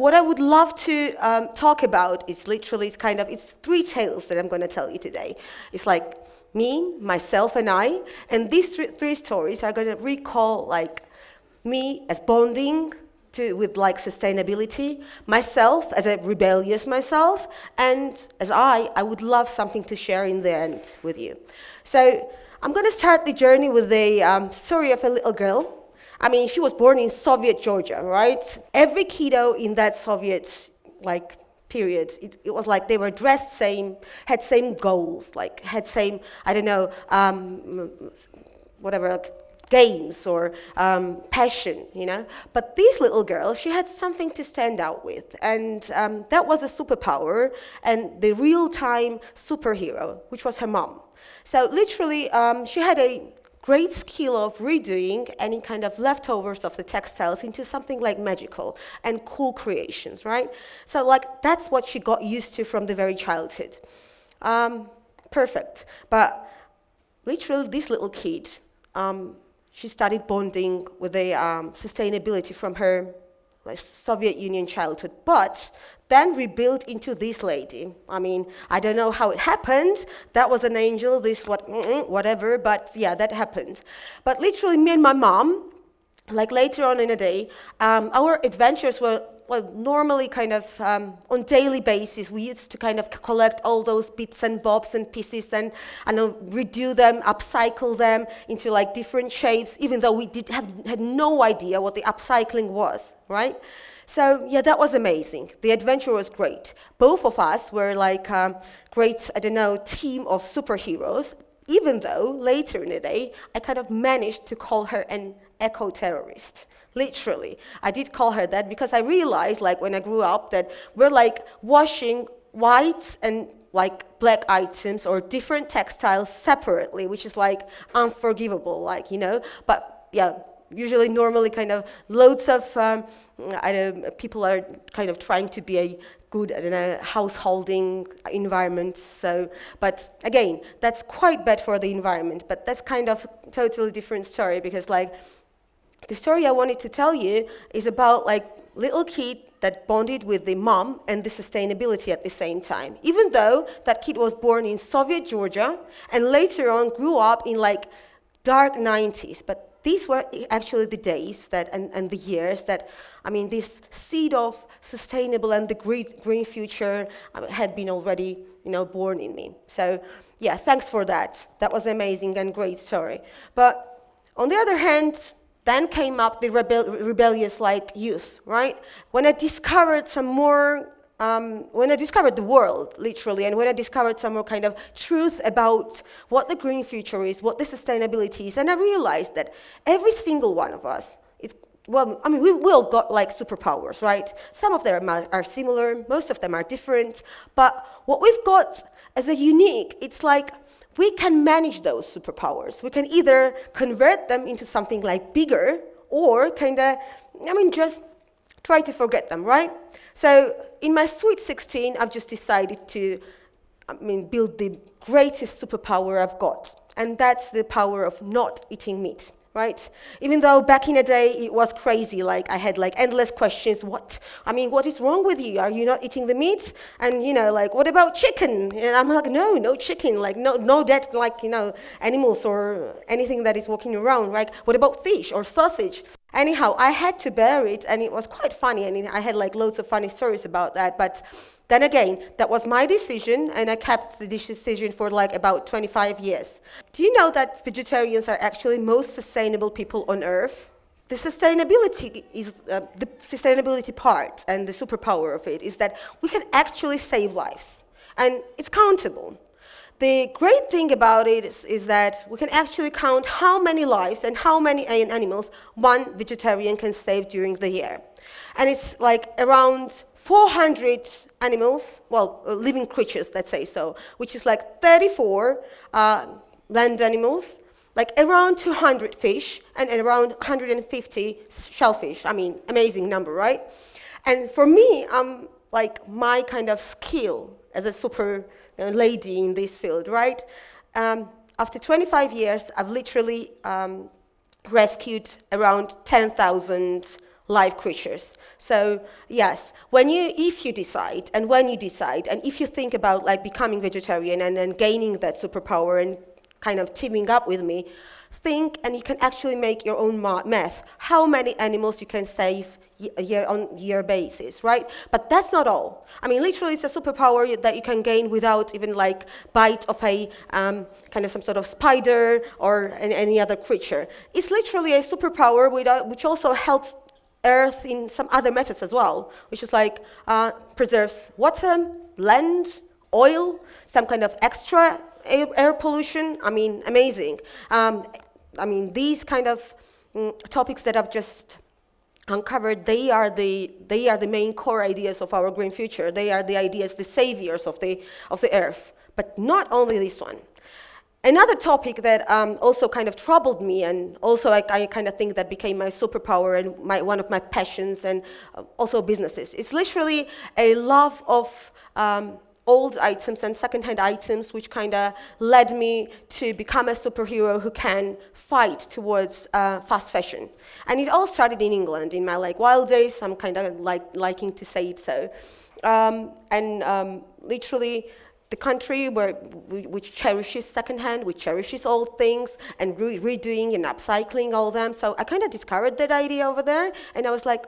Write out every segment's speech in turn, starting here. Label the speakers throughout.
Speaker 1: what I would love to talk about is literally, it's three tales that I'm going to tell you today. It's like me, myself, and I. And these three stories are going to recall like me as bonding with like sustainability, myself as a rebellious myself, and as I would love something to share in the end with you. So I'm going to start the journey with the story of a little girl. I mean, she was born in Soviet Georgia, right? Every kiddo in that Soviet like period, it was like they were dressed same, had same goals, like had same, I don't know, whatever, games or passion, you know. But this little girl, she had something to stand out with, and that was a superpower and the real-time superhero, which was her mom. So literally, she had a great skill of redoing any kind of leftovers of the textiles into something like magical and cool creations, right? So like that's what she got used to from the very childhood. Perfect. But literally this little kid, she started bonding with the sustainability from her like, Soviet Union childhood, but then rebuilt into this lady. I mean, I don't know how it happened. That was an angel, this whatever, but yeah, that happened. But literally, me and my mom, like later on in the day, our adventures were well, normally kind of on daily basis. We used to kind of collect all those bits and bobs and pieces and redo them, upcycle them into like different shapes, even though we had no idea what the upcycling was, right? So yeah, that was amazing. The adventure was great. Both of us were like great, I don't know, team of superheroes, even though later in the day, I kind of managed to call her an eco-terrorist. Literally. I did call her that because I realized, like, when I grew up, that we're, like, washing white and, like, black items or different textiles separately, which is, like, unforgivable, like, you know. But, yeah, usually, normally, kind of loads of people are kind of trying to be a good, I don't know, householding environment. So, but again, that's quite bad for the environment. But that's kind of a totally different story because, like, the story I wanted to tell you is about like little kid that bonded with the mom and the sustainability at the same time. Even though that kid was born in Soviet Georgia and later on grew up in like dark 90s, but these were actually the days that and the years that, I mean, this seed of sustainable and the green future had been already, you know, born in me. So yeah, thanks for that. That was amazing and great story. But on the other hand, then came up the rebellious like youth, right? When I discovered some more, when I discovered the world, literally, and when I discovered some more kind of truth about what the green future is, what the sustainability is, and I realized that every single one of us, well, I mean, we all got like superpowers, right? Some of them are similar, most of them are different, but what we've got as a unique, it's like, we can manage those superpowers. We can either convert them into something like bigger or kind of, I mean, just try to forget them, right? So in my sweet 16, I've just decided to, I mean, build the greatest superpower I've got. And that's the power of not eating meat, right? Even though back in the day it was crazy, like I had like endless questions. What is wrong with you? Are you not eating the meat? And you know, like, what about chicken? And I'm like, no chicken, like no that, like, you know, animals or anything that is walking around, right? What about fish or sausage? Anyhow, I had to bear it, and it was quite funny, and I had like loads of funny stories about that. But then again, that was my decision, and I kept the decision for like about 25 years. Do you know that vegetarians are actually most sustainable people on Earth? The sustainability is the sustainability part, and the superpower of it is that we can actually save lives, and it's countable. The great thing about it is that we can actually count how many lives and how many animals one vegetarian can save during the year. And it's like around 400 animals, well, living creatures, let's say so, which is like 34 land animals, like around 200 fish, and around 150 shellfish. I mean, amazing number, right? And for me, like my kind of skill as a super lady in this field, right? After 25 years, I've literally rescued around 10,000 live creatures. So yes, if you decide, and when you decide, and if you think about like becoming vegetarian and then gaining that superpower and kind of teaming up with me, think, and you can actually make your own math, how many animals you can save year-on-year basis, right? But that's not all. I mean, literally, it's a superpower that you can gain without even like bite of a kind of some sort of spider or any other creature. It's literally a superpower which also helps Earth in some other methods as well, which is like preserves water, land, oil, some kind of extra air pollution. I mean, amazing. I mean, these kind of topics that I've just uncovered, they are the main core ideas of our green future. They are the ideas, the saviors of the Earth. But not only this one. Another topic that also kind of troubled me, and also I kind of think that became my superpower and one of my passions, and also businesses. It's literally a love of old items and second-hand items, which kind of led me to become a superhero who can fight towards fast fashion. And it all started in England in my like wild days. I'm kind of liking to say it so. Literally, the country which cherishes second-hand, which cherishes old things, and redoing and upcycling all them. So I kind of discovered that idea over there, and I was like,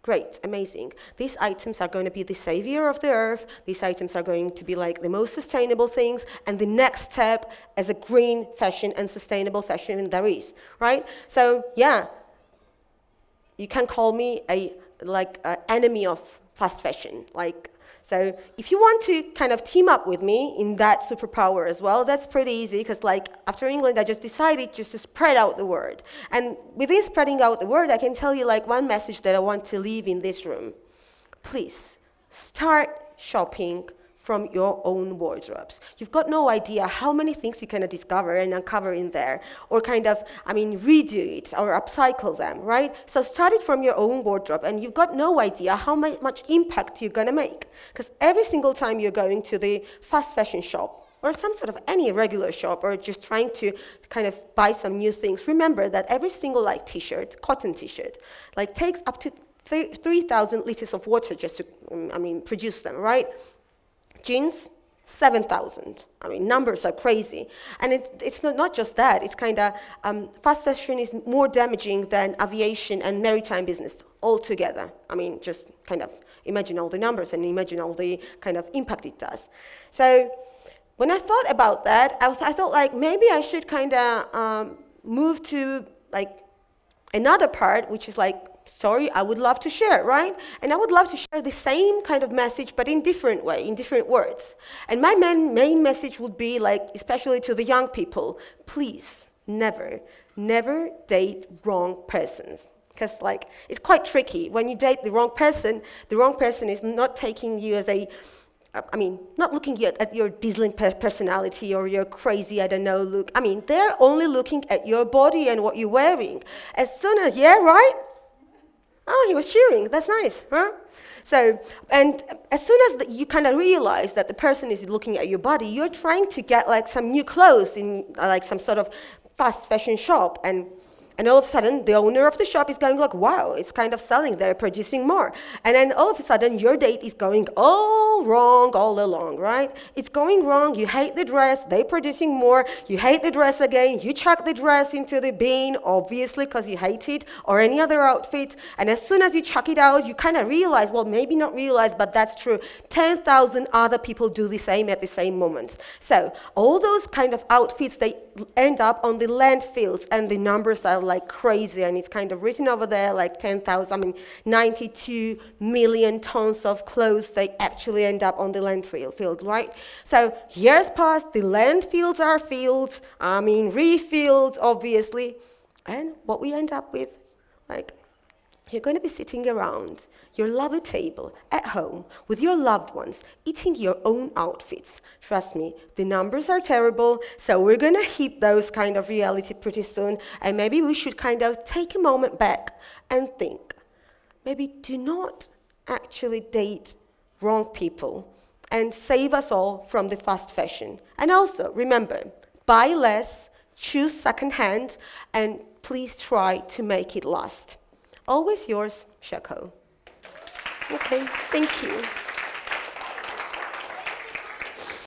Speaker 1: great, amazing. These items are going to be the savior of the Earth. These items are going to be like the most sustainable things, and the next step as a green fashion and sustainable fashion there is, right? So yeah, you can call me a enemy of fast fashion, So if you want to kind of team up with me in that superpower as well, that's pretty easy, because like after England, I just decided just to spread out the word. And within spreading out the word, I can tell you like one message that I want to leave in this room. Please start shopping from your own wardrobes. You've got no idea how many things you can discover and uncover in there, or kind of, redo it or upcycle them, right? So start it from your own wardrobe, and you've got no idea how much impact you're gonna make. Because every single time you're going to the fast fashion shop, or some sort of any regular shop, or just trying to kind of buy some new things, remember that every single t-shirt, cotton t-shirt, takes up to 3,000 liters of water just to, produce them, right? Jeans, 7,000. Numbers are crazy. And it's not just that. It's kind of, fast fashion is more damaging than aviation and maritime business altogether. Just kind of imagine all the numbers and imagine all the kind of impact it does. So when I thought about that, I thought like maybe I should kind of move to another part, which is sorry, I would love to share, right? And I would love to share the same kind of message, but in different way, in different words. And my main message would be especially to the young people, please, never date wrong persons. Because it's quite tricky. When you date the wrong person is not taking you as a, not looking at your dazzling personality or your crazy, I don't know, look. They're only looking at your body and what you're wearing. As soon as, yeah, right? Oh, he was cheering. That's nice, huh? So, and as soon as you kind of realize that the person is looking at your body, you're trying to get some new clothes in some sort of fast fashion shop, and all of a sudden, the owner of the shop is going wow, it's kind of selling, they're producing more. And then all of a sudden, your date is going all wrong all along, right? It's going wrong, you hate the dress, they're producing more, you hate the dress again, you chuck the dress into the bin, obviously, because you hate it, or any other outfit. And as soon as you chuck it out, you kind of realize, well, maybe not realize, but that's true, 10,000 other people do the same at the same moment. So all those kind of outfits, they end up on the landfills, and the numbers are crazy, and it's kind of written over there 10,000, 92 million tons of clothes, they actually end up on the landfill, right? So years pass, the landfills are filled, refilled, obviously, and what we end up with, you're going to be sitting around your lovely table at home with your loved ones, eating your own outfits. Trust me, the numbers are terrible, so we're going to hit those kind of reality pretty soon, and maybe we should kind of take a moment back and think. Maybe do not actually date wrong people and save us all from the fast fashion. And also, remember, buy less, choose secondhand, and please try to make it last. Always yours, Shoko. Okay, thank you.